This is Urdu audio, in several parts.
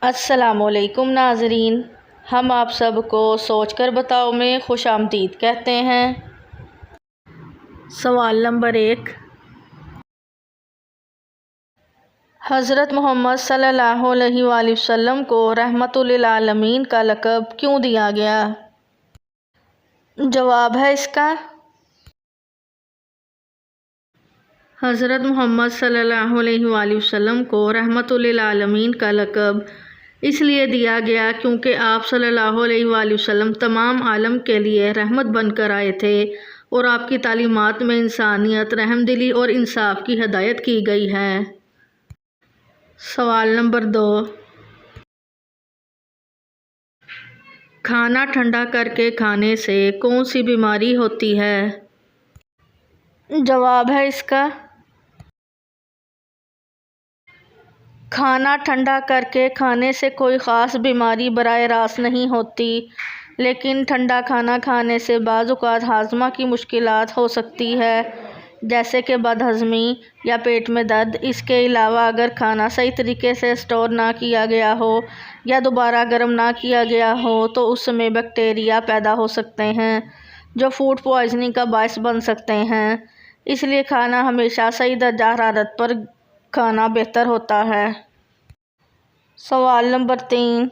السلام علیکم ناظرین، ہم آپ سب کو سوچ کر بتاؤ میں خوش آمدید کہتے ہیں۔ سوال نمبر 1، حضرت محمد صلی اللہ علیہ وآلہ وسلم کو رحمت للعالمین کا لقب کیوں دیا گیا؟ جواب ہے اس کا، حضرت محمد صلی اللہ علیہ وآلہ وسلم کو رحمت للعالمین کا لقب اس لیے دیا گیا کیونکہ آپ صلی اللہ علیہ وآلہ وسلم تمام عالم کے لیے رحمت بن کر آئے تھے اور آپ کی تعلیمات میں انسانیت، رحم دلی اور انصاف کی ہدایت کی گئی ہے۔ سوال نمبر 2، کھانا ٹھنڈا کر کے کھانے سے کون سی بیماری ہوتی ہے؟ جواب ہے اس کا، کھانا ٹھنڈا کر کے کھانے سے کوئی خاص بیماری براہ راست نہیں ہوتی، لیکن ٹھنڈا کھانا کھانے سے بعض اوقات ہاضمہ کی مشکلات ہو سکتی ہے، جیسے کہ بد ہضمی یا پیٹ میں درد۔ اس کے علاوہ اگر کھانا صحیح طریقے سے اسٹور نہ کیا گیا ہو یا دوبارہ گرم نہ کیا گیا ہو تو اس میں بیکٹیریا پیدا ہو سکتے ہیں جو فوڈ پوائزننگ کا باعث بن سکتے ہیں، اس لیے کھانا ہمیشہ صحیح درجہ حرارت پر کھانا بہتر ہوتا ہے۔ سوال نمبر 3،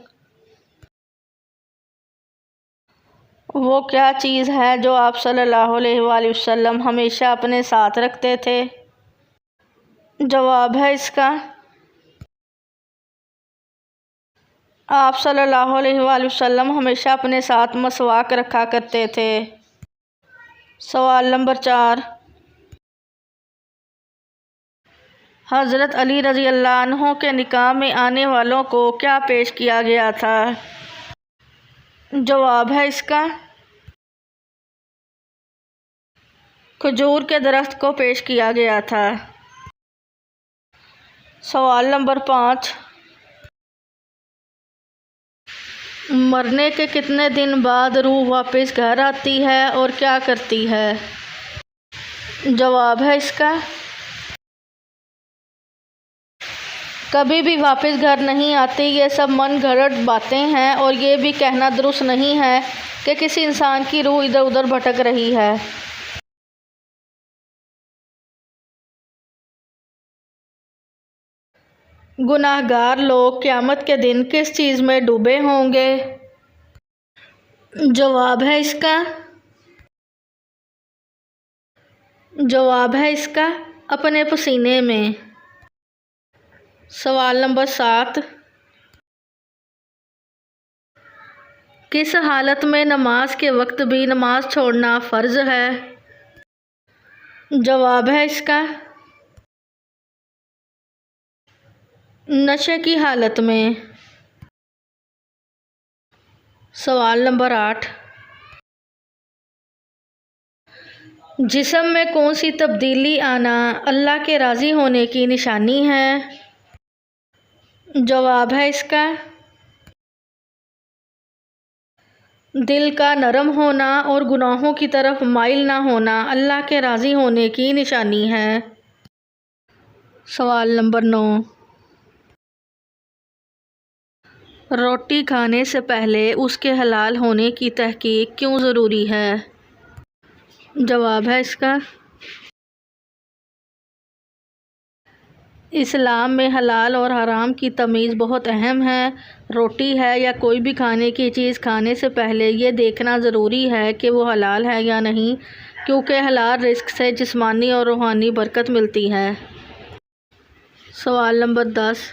وہ کیا چیز ہے جو آپ صلی اللہ علیہ وآلہ وسلم ہمیشہ اپنے ساتھ رکھتے تھے؟ جواب ہے اس کا، آپ صلی اللہ علیہ وآلہ وسلم ہمیشہ اپنے ساتھ مسواک رکھا کرتے تھے۔ سوال نمبر 4، حضرت علی رضی اللہ عنہ کے نکاح میں آنے والوں کو کیا پیش کیا گیا تھا؟ جواب ہے اس کا، کھجور کے درخت کو پیش کیا گیا تھا۔ سوال نمبر 5، مرنے کے کتنے دن بعد روح واپس گھر آتی ہے اور کیا کرتی ہے؟ جواب ہے اس کا، کبھی بھی واپس گھر نہیں آتی۔ یہ سب من گھڑت باتیں ہیں اور یہ بھی کہنا درست نہیں ہے کہ کسی انسان کی روح ادھر ادھر بھٹک رہی ہے۔ گناہ گار لوگ قیامت کے دن کس چیز میں ڈوبے ہوں گے؟ جواب ہے اس کا، جواب ہے اس کا، اپنے پسینے میں۔ سوال نمبر 7، کس حالت میں نماز کے وقت بھی نماز چھوڑنا فرض ہے؟ جواب ہے اس کا، نشے کی حالت میں۔ سوال نمبر 8، جسم میں کون سی تبدیلی آنا اللہ کے راضی ہونے کی نشانی ہے؟ جواب ہے اس کا، دل کا نرم ہونا اور گناہوں کی طرف مائل نہ ہونا اللہ کے راضی ہونے کی نشانی ہے۔ سوال نمبر 9، روٹی کھانے سے پہلے اس کے حلال ہونے کی تحقیق کیوں ضروری ہے؟ جواب ہے اس کا، اسلام میں حلال اور حرام کی تمیز بہت اہم ہے۔ روٹی ہے یا کوئی بھی کھانے کی چیز کھانے سے پہلے یہ دیکھنا ضروری ہے کہ وہ حلال ہے یا نہیں، کیونکہ حلال رزق سے جسمانی اور روحانی برکت ملتی ہے۔ سوال نمبر 10،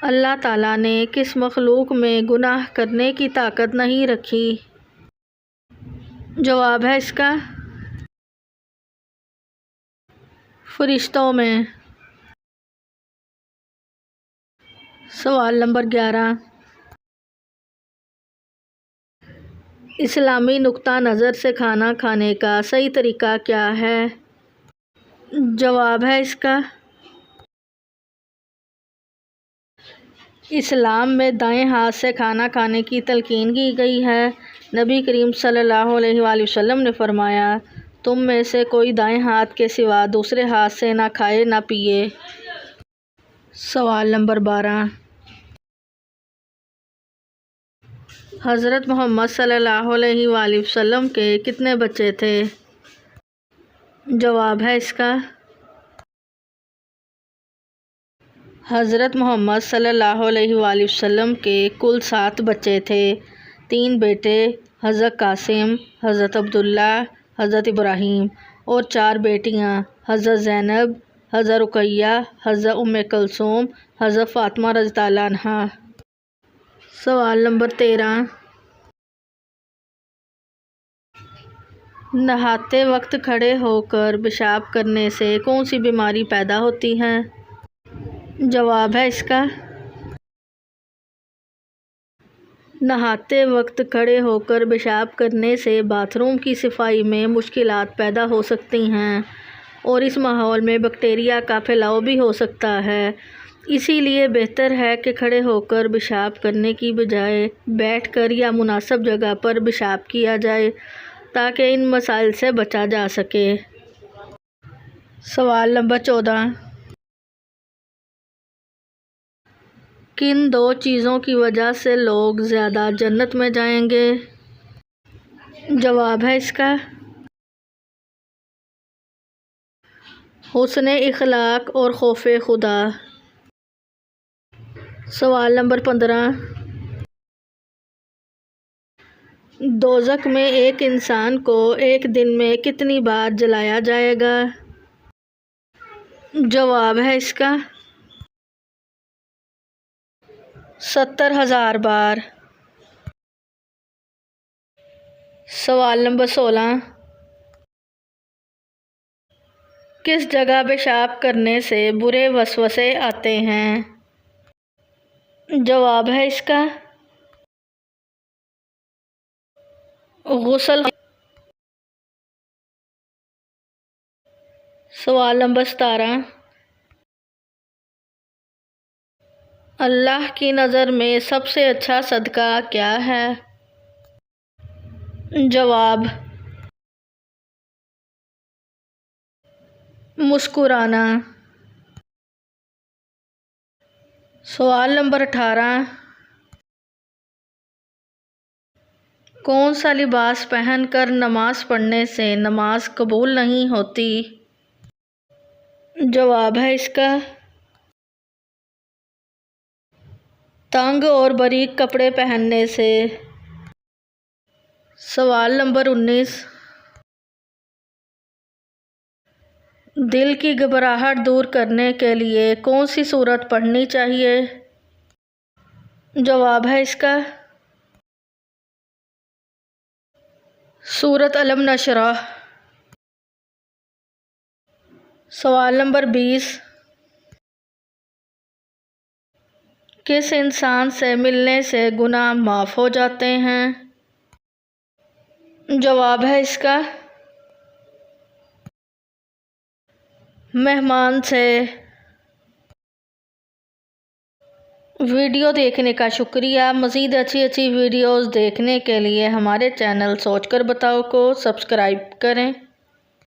اللہ تعالیٰ نے کس مخلوق میں گناہ کرنے کی طاقت نہیں رکھی؟ جواب ہے اس کا، فرشتوں میں۔ سوال نمبر 11، اسلامی نقطہ نظر سے کھانا کھانے کا صحیح طریقہ کیا ہے؟ جواب ہے اس کا، اسلام میں دائیں ہاتھ سے کھانا کھانے کی تلقین کی گئی ہے۔ نبی کریم صلی اللہ علیہ وآلہ وسلم نے فرمایا، تم میں سے کوئی دائیں ہاتھ کے سوا دوسرے ہاتھ سے نہ کھائے نہ پیے۔ سوال نمبر 12، حضرت محمد صلی اللہ علیہ وآلہ وسلم کے کتنے بچے تھے؟ جواب ہے اس کا حضرت محمد صلی اللہ علیہ وآلہ وسلم کے کل 7 بچے تھے، 3 بیٹے حضرت قاسم، حضرت عبداللہ، حضرت ابراہیم اور 4 بیٹیاں حضرت زینب، حضرت رقیہ، حضرت ام کلثوم، حضرت فاطمہ رضی اللہ عنہا۔ سوال نمبر 13، نہاتے وقت کھڑے ہو کر پیشاب کرنے سے کون سی بیماری پیدا ہوتی ہے؟ جواب ہے اس کا نہاتے وقت کھڑے ہو کر پیشاب کرنے سے باتھ روم کی صفائی میں مشکلات پیدا ہو سکتی ہیں اور اس ماحول میں بیکٹیریا کا پھیلاؤ بھی ہو سکتا ہے۔ اسی لیے بہتر ہے کہ کھڑے ہو کر پیشاب کرنے کی بجائے بیٹھ کر یا مناسب جگہ پر پیشاب کیا جائے تاکہ ان مسائل سے بچا جا سکے۔ سوال نمبر 14، کن 2 چیزوں کی وجہ سے لوگ زیادہ جنت میں جائیں گے؟ جواب ہے اس کا حسن اخلاق اور خوف خدا۔ سوال نمبر 15، دوزخ میں ایک انسان کو ایک دن میں کتنی بار جلایا جائے گا؟ جواب ہے اس کا 70,000 بار۔ سوال نمبر 16، کس جگہ پیشاب کرنے سے برے وسوسے آتے ہیں؟ جواب ہے اس کا غسل۔ سوال نمبر 17، اللہ کی نظر میں سب سے اچھا صدقہ کیا ہے؟ جواب مسکرانا۔ سوال نمبر 18، کون سا لباس پہن کر نماز پڑھنے سے نماز قبول نہیں ہوتی؟ جواب ہے اس کا تنگ اور باریک کپڑے پہننے سے۔ سوال نمبر 19، دل کی گھبراہٹ دور کرنے کے لیے کون سی سورت پڑھنی چاہیے؟ جواب ہے اس کا سورۃ الم نشرح۔ سوال نمبر 20، کس انسان سے ملنے سے گناہ معاف ہو جاتے ہیں؟ جواب ہے اس کا مہمان سے۔ ویڈیو دیکھنے کا شکریہ۔ مزید اچھی ویڈیوز دیکھنے کے لیے ہمارے چینل سوچ کر بتاؤ کو سبسکرائب کریں۔